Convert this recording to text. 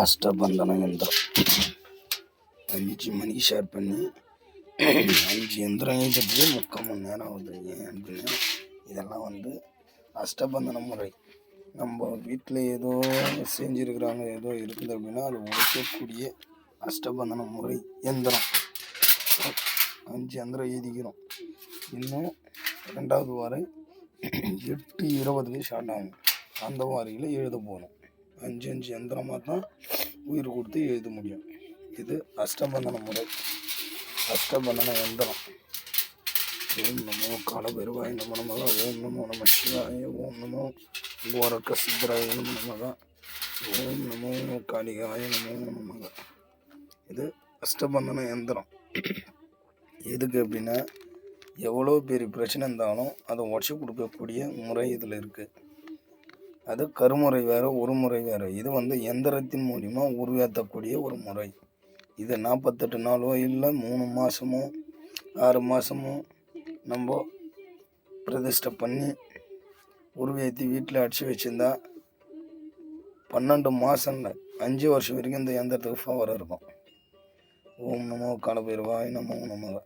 அஷ்டபந்தன யந்திரம் 5 மணி ஷேர் பண்ணி 5 யந்திரம் எழுதுறதுக்கு 3/4 மணி நேரம் ஆகுது. ஏன் அப்படின்னா இதெல்லாம் அஷ்டபந்தன முறை. நம்ம வீட்டில் ஏதோ செஞ்சுருக்குறாங்க, ஏதோ இருக்குது அப்படின்னா அது உழைக்கக்கூடிய அஷ்டபந்தன முறை யந்திரம். 5 யந்திரம் எழுதிக்கிறோம். இன்னும் 2வது வாரம் 8:20 ஸ்டார்ட் ஆகும். அந்த வாரியில் எழுத போகணும். 5 யந்திரமாக தான் உயிர் கொடுத்து எழுத முடியும். இது அஷ்டபந்தன முறை, அஷ்டபந்தன யந்திரம். ஓம் நமோ காலபைரவாய நமோ நமக, ஓம் நமோ நம சிவாய, ஓம் நமோ கோரக்க சித்தராய நமோ நமக, ஓம் நமோ காளிகாய நமோ நமக. இது அஷ்டபந்தன யந்திரம். எதுக்கு அப்படின்னா எவ்வளோ பெரிய பிரச்சனை இருந்தாலும் அதை உடச்சி கொடுக்கக்கூடிய முறை இதில் இருக்குது. அது கருமுறை வேறு, ஒரு முறை வேறு. இது எந்திரத்தின் மூலிமா உருவேற்றக்கூடிய ஒரு முறை. இது 48 நாளோ இல்லை 3 மாதமோ 6 மாதமோ நம்ம பிரதிஷ்டை பண்ணி உருவேற்றி வீட்டில் அடித்து வச்சுருந்தா 12 மாதம் இல்லை 5 வருஷம் வரைக்கும் இந்த யந்திரத்துக்கு பவர் இருக்கும். ஓம் நமோ காலபைரவாய நமோ நமக.